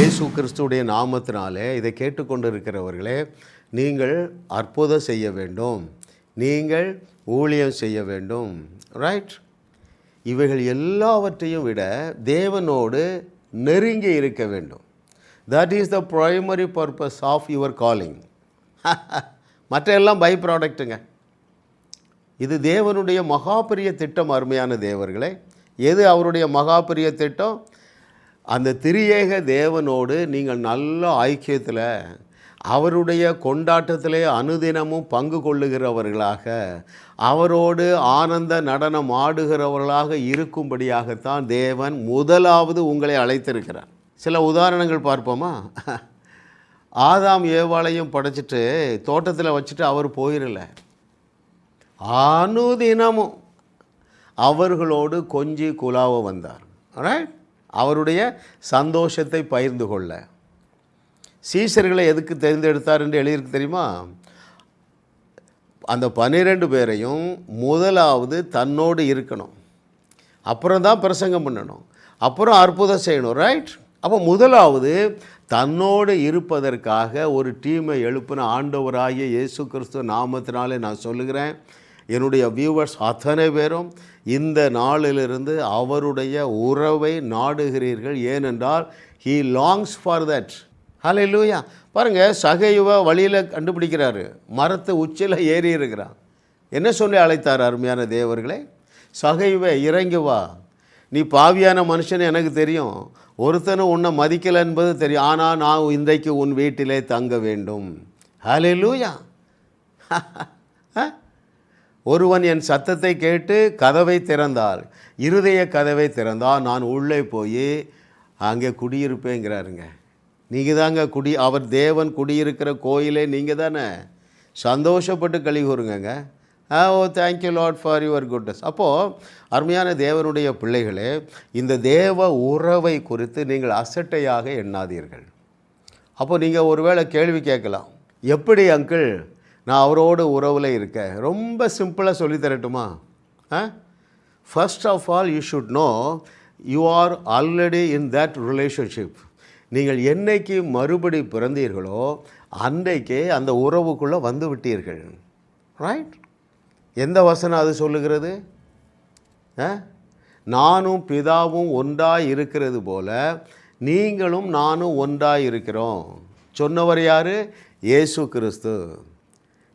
இயேசு கிறிஸ்துடைய நாமத்தினாலே இதை கேட்டுக்கொண்டிருக்கிறவர்களே, நீங்கள் அற்புதம் செய்ய வேண்டும், நீங்கள் ஊழியம் செய்ய வேண்டும், ரைட்? இவைகள் எல்லாவற்றையும் விட தேவனோடு நெருங்கி இருக்க வேண்டும். That is the primary purpose of your calling. மற்ற எல்லாம் பை ப்ராடக்ட்டுங்க. இது தேவனுடைய மகாபெரிய திட்டம். அருமையான தேவர்களே, எது அவருடைய மகாபெரிய திட்டம்? அந்த திரியேக தேவனோடு நீங்கள் நல்ல ஐக்கியத்தில், அவருடைய கொண்டாட்டத்திலே அனுதினமும் பங்கு கொள்ளுகிறவர்களாக, அவரோடு ஆனந்த நடனம் ஆடுகிறவர்களாக இருக்கும்படியாகத்தான் தேவன் முதலாவது உங்களை அழைத்திருக்கிறார். சில உதாரணங்கள் பார்ப்போமா? ஆதாம் ஏவாளையும் படைச்சிட்டு தோட்டத்தில் வச்சுட்டு அவர் போயிடல. அனுதினமும் அவர்களோடு கொஞ்சி குலாவ வந்தார், ரைட்? அவருடைய சந்தோஷத்தை பகிர்ந்து கொள்ள. சீசர்களை எதுக்கு தேர்ந்தெடுத்தார் என்று எழுதியிருக்கு தெரியுமா? அந்த 12 பேரையும் முதலாவது தன்னோடு இருக்கணும், அப்புறம் தான் பிரசங்கம் பண்ணணும், அப்புறம் அற்புதம் செய்யணும், ரைட்? அப்போ முதலாவது தன்னோடு இருப்பதற்காக ஒரு டீமை எழுப்பின ஆண்டவராகிய இயேசு கிறிஸ்து நாமத்தினாலே நான் சொல்லுகிறேன், என்னுடைய வியூவர்ஸ் அத்தனை பேரும் இந்த நாளிலிருந்து அவருடைய உறவை நாடுகிறீர்கள். ஏனென்றால் he longs for that. ஹல்லேலூயா. பாருங்கள், சகையுவ வழியில் கண்டுபிடிக்கிறாரு, மரத்து உச்சியில் ஏறி இருக்கிறான். என்ன சொல்லி அழைத்தார் அருமையான தேவர்களே? சகையுவ இறங்கி வா, நீ பாவியான மனுஷன் எனக்கு தெரியும், ஒருத்தனும் உன்னை மதிக்கலை என்பது தெரியும், ஆனால் நான் இன்றைக்கு உன் வீட்டிலே தங்க வேண்டும். ஹல்லேலூயா. ஒருவன் என் சத்தத்தை கேட்டு கதவை திறந்தால், இருதய கதவை திறந்தால், நான் உள்ளே போய் அங்கே குடியிருப்பேங்கிறாருங்க. நீங்கள் தாங்க அவர் தேவன் குடியிருக்கிற கோயிலே நீங்கள் தானே. சந்தோஷப்பட்டு களி கூறுங்க. Oh thank you Lord for your goodness. அப்போது அருமையான தேவனுடைய பிள்ளைகளே, இந்த தேவ உறவை குறித்து நீங்கள் அசட்டையாக எண்ணாதீர்கள். அப்போது நீங்கள் ஒருவேளை கேள்வி கேட்கலாம், எப்படி அங்கிள் நான் அவரோடு உறவில் இருக்கேன்? ரொம்ப சிம்பிளாக சொல்லி தரட்டுமா? First of all you should know you are already in that relationship. நீங்கள் என்னைக்கு மறுபடி பிறந்தீர்களோ அன்றைக்கே அந்த உறவுக்குள்ளே வந்து விட்டீர்கள், ரைட்? எந்த வசனம் அது சொல்லுகிறது? நானும் பிதாவும் ஒன்றாய் இருக்கிறது போல நீங்களும் நானும் ஒன்றாய் இருக்கிறோம். சொன்னவர் யார்? இயேசு கிறிஸ்து.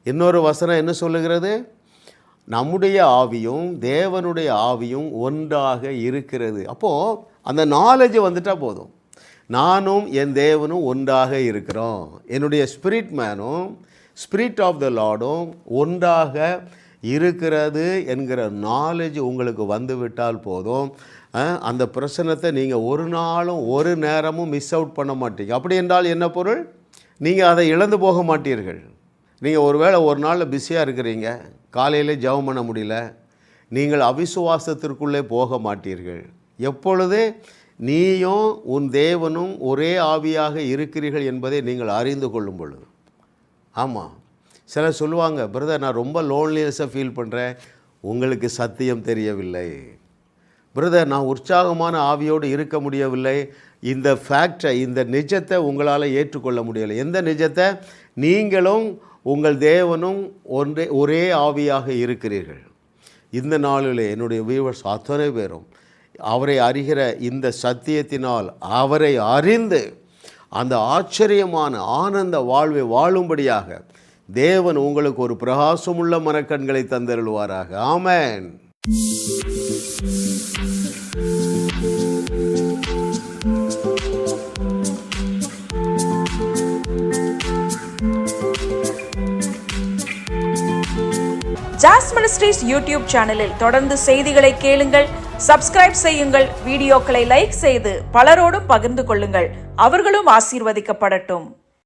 இன்னொரு வசனம் என்ன சொல்லுகிறது? நம்முடைய ஆவியும் தேவனுடைய ஆவியும் ஒன்றாக இருக்கிறது. அப்போது அந்த நாலேஜ் வந்துட்டால் போதும், நானும் என் தேவனும் ஒன்றாக இருக்கிறோம், என்னுடைய ஸ்பிரிட் மேனும் ஸ்பிரிட் ஆஃப் த லார்டும் ஒன்றாக இருக்கிறது என்கிற நாலேஜ் உங்களுக்கு வந்துவிட்டால் போதும். அந்த பிரச்சனத்தை நீங்கள் ஒரு நாளும் ஒரு நேரமும் மிஸ் அவுட் பண்ண மாட்டீங்க. அப்படி என்றால் என்ன பொருள்? நீங்கள் அதை இழந்து போக மாட்டீர்கள். நீங்கள் ஒருவேளை ஒரு நாளில் பிஸியாக இருக்கிறீங்க, காலையில் ஜெபம் பண்ண முடியல, நீங்கள் அவிசுவாசத்திற்குள்ளே போக மாட்டீர்கள். எப்பொழுது நீயும் உன் தேவனும் ஒரே ஆவியாக இருக்கிறீர்கள் என்பதை நீங்கள் அறிந்து கொள்ளும் பொழுது. ஆமாம், சிலர் சொல்லுவாங்க, பிரதர் நான் ரொம்ப லோன்லினஸை ஃபீல் பண்ணுறேன். உங்களுக்கு சத்தியம் தெரியவில்லை. பிரதர் நான் உற்சாகமான ஆவியோடு இருக்க முடியவில்லை. இந்த ஃபேக்டை, இந்த நிஜத்தை உங்களால் ஏற்றுக்கொள்ள முடியலை. எந்த நிஜத்தை? நீங்களும் உங்கள் தேவனும் ஒரே ஆவியாக இருக்கிறீர்கள். இந்த நாளில் என்னுடைய வியூவர்ஸ் அத்தனை பேரும் அவரை அறிகிற இந்த சத்தியத்தினால் அவரை அறிந்து அந்த ஆச்சரியமான ஆனந்த வாழ்வை வாழும்படியாக தேவன் உங்களுக்கு ஒரு பிரகாசமுள்ள மனக்கண்களை தந்தருள்வாராக. ஆமென். ஜாஸ் மினிஸ்ட்ரீஸ் யூடியூப் சேனலில் தொடர்ந்து செய்திகளை கேளுங்கள், சப்ஸ்கிரைப் செய்யுங்கள், வீடியோக்களை லைக் செய்து பலரோடு பகிர்ந்து கொள்ளுங்கள். அவர்களும் ஆசீர்வதிக்கப்படட்டும்.